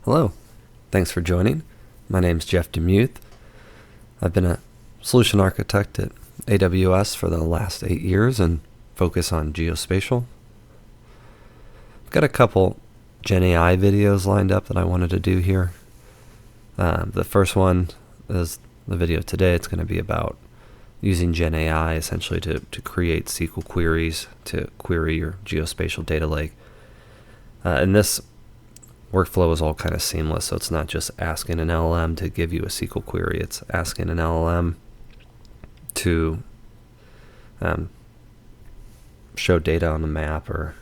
Hello, thanks for joining. My name's Jeff Demuth. I've been a solution architect at AWS for the last 8 years and focus on geospatial. I've got a couple Gen AI videos lined up that I wanted to do here. The first one is the video today. It's going to be about using Gen AI essentially to create SQL queries to query your geospatial data lake. And this workflow is all kind of seamless, so it's not just asking an LLM to give you a SQL query. It's asking an LLM to show data on the map, or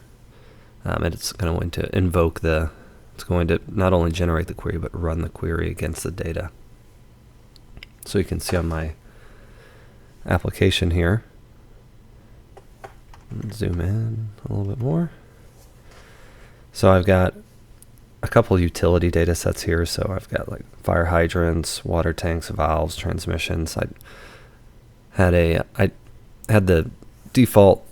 and it's going to invoke it's going to not only generate the query, but run the query against the data. So you can see on my application here, zoom in a little bit more. So I've got a couple utility data sets here. So I've got like fire hydrants, water tanks, valves, transmissions. I had the default,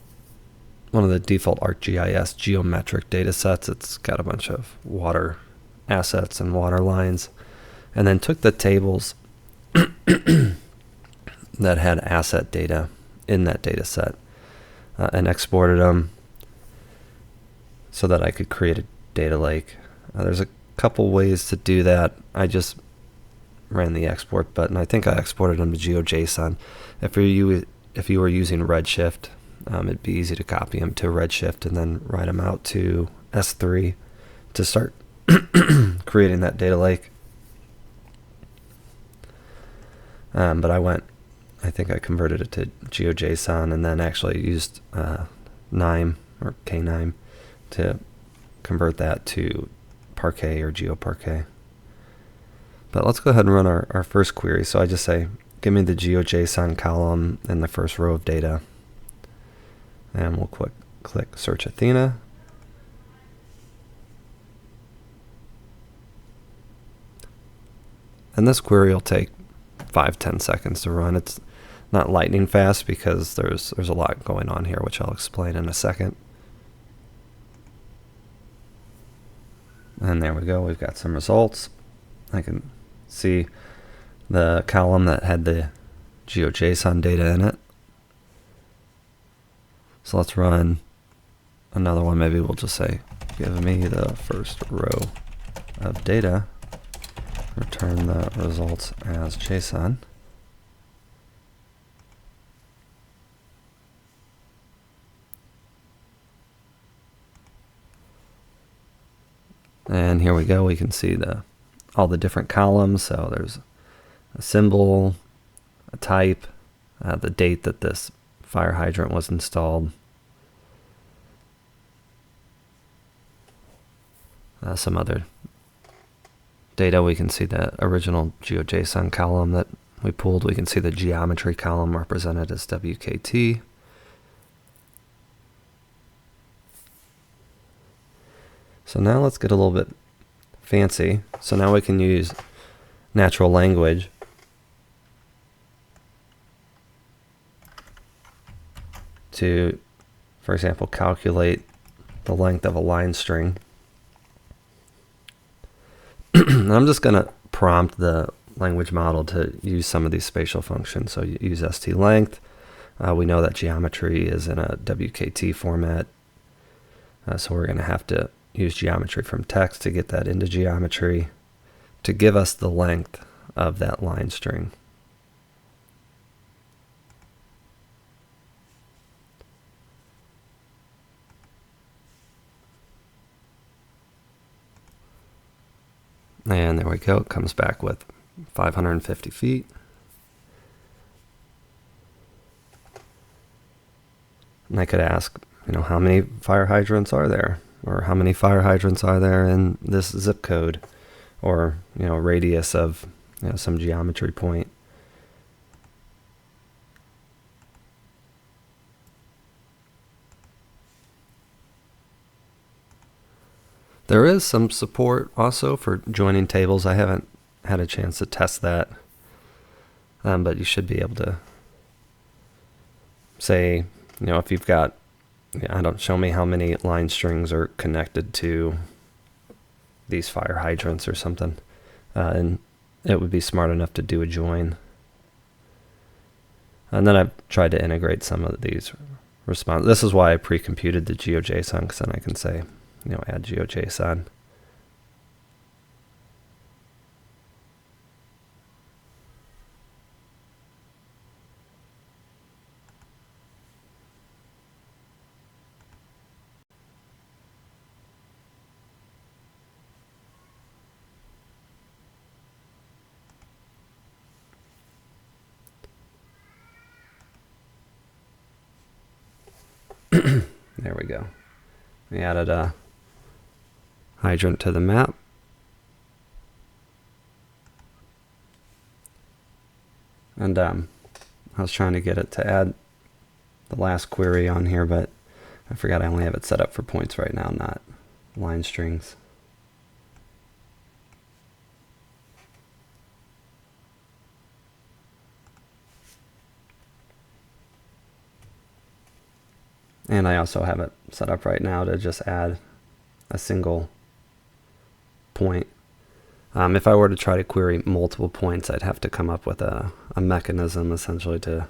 one of the default ArcGIS geometric data sets. It's got a bunch of water assets and water lines, and then took the tables that had asset data in that data set and exported them so that I could create a data lake. There's a couple ways to do that. I just ran the export button. I think I exported them to GeoJSON. If you were using Redshift, it'd be easy to copy them to Redshift and then write them out to S3 to start creating that data lake. But I think I converted it to GeoJSON and then actually used KNIME or K9 to convert that to Parquet or GeoParquet. But let's go ahead and run our first query. So I just say, give me the GeoJSON column in the first row of data. And we'll click Search Athena. And this query will take 5-10 seconds to run. It's not lightning fast because there's a lot going on here, which I'll explain in a second. And there we go, we've got some results. I can see the column that had the GeoJSON data in it. So let's run another one. Maybe we'll just say, give me the first row of data, return the results as JSON. And here we go. We can see all the different columns. So there's a symbol, a type, the date that this fire hydrant was installed, some other data. We can see the original GeoJSON column that we pulled. We can see the geometry column represented as WKT. So now let's get a little bit fancy. So now we can use natural language to, for example, calculate the length of a line string. And I'm just going to prompt the language model to use some of these spatial functions. So you use ST-length. We know that geometry is in a WKT format. So we're going to have to use geometry from text to get that into geometry to give us the length of that line string. And there we go. It comes back with 550 feet. And I could ask, how many fire hydrants are there? Or how many fire hydrants are there in this zip code? Or, radius of some geometry point. There is some support also for joining tables. I haven't had a chance to test that, but you should be able to say, if you've got, show me how many line strings are connected to these fire hydrants or something. And it would be smart enough to do a join. And then I've tried to integrate some of these response. This is why I pre-computed the GeoJSON, because then I can say, add GeoJSON. There we go. We added a hydrant to the map. And I was trying to get it to add the last query on here, but I forgot I only have it set up for points right now, not line strings. And I also have it set up right now to just add a single point. If I were to try to query multiple points, I'd have to come up with a mechanism essentially to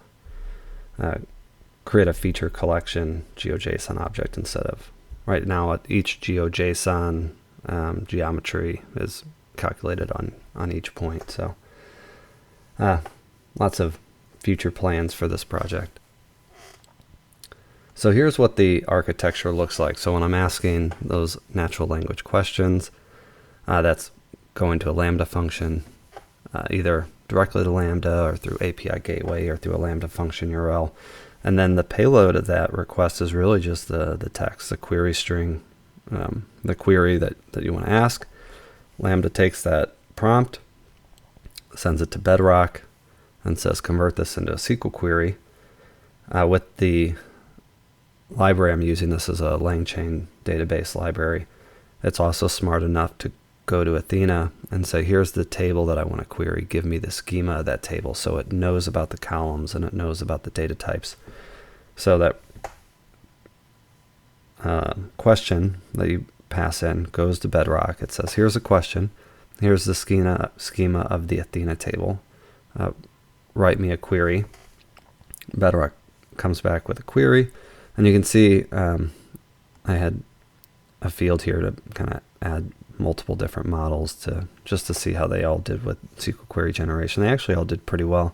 create a feature collection GeoJSON object instead of right now each GeoJSON geometry is calculated on each point. So lots of future plans for this project. So here's what the architecture looks like. So when I'm asking those natural language questions, that's going to a Lambda function, either directly to Lambda or through API gateway or through a Lambda function URL. And then the payload of that request is really just the text, the query string, the query that you want to ask. Lambda takes that prompt, sends it to Bedrock, and says convert this into a SQL query. With the library I'm using, this is a LangChain database library. It's also smart enough to go to Athena and say, here's the table that I want to query. Give me the schema of that table. So it knows about the columns and it knows about the data types. So that question that you pass in goes to Bedrock. It says, here's a question. Here's the schema of the Athena table. Write me a query. Bedrock comes back with a query. And you can see I had a field here to kind of add multiple different models just to see how they all did with SQL query generation. They actually all did pretty well.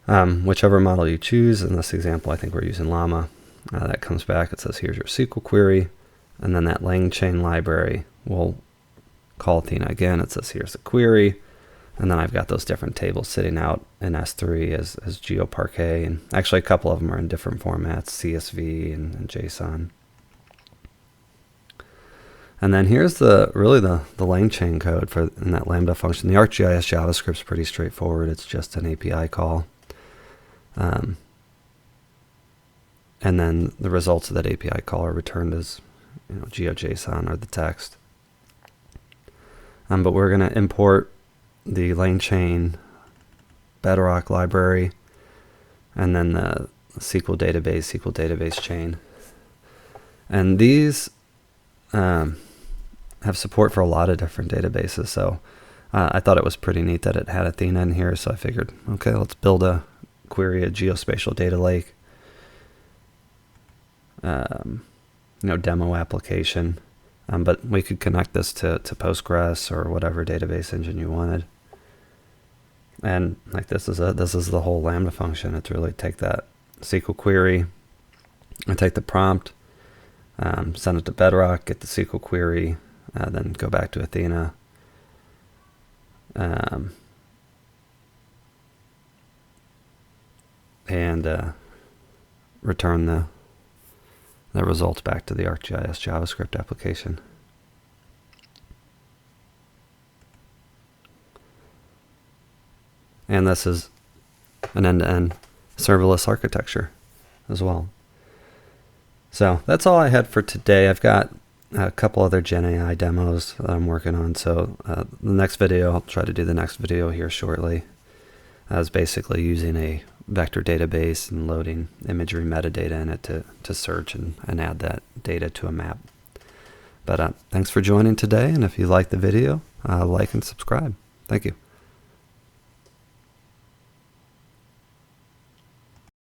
Whichever model you choose, in this example I think we're using Llama, that comes back, it says here's your SQL query, and then that LangChain library will call Athena again. It says here's the query, and then I've got those different tables sitting out in S3 as GeoParquet, and actually a couple of them are in different formats, CSV and JSON. And then here's really the LangChain code in that Lambda function. The ArcGIS JavaScript is pretty straightforward. It's just an API call. And then the results of that API call are returned as GeoJSON or the text. But we're going to import the LangChain Bedrock library and then the SQL database chain. And these have support for a lot of different databases. So I thought it was pretty neat that it had Athena in here. So I figured, okay, let's build a query, a Geospatial Datalake, demo application. But we could connect this to Postgres or whatever database engine you wanted. And like this is the whole Lambda function. It's really take that SQL query and take the prompt, send it to Bedrock, get the SQL query, then go back to Athena. And return the results back to the ArcGIS JavaScript application. And this is an end-to-end serverless architecture as well. So that's all I had for today. I've got a couple other Gen AI demos that I'm working on. So the next video, I'll try to do the next video here shortly. I was basically using a vector database and loading imagery metadata in it to search and add that data to a map. But thanks for joining today, and if you liked the video, like and subscribe. Thank you.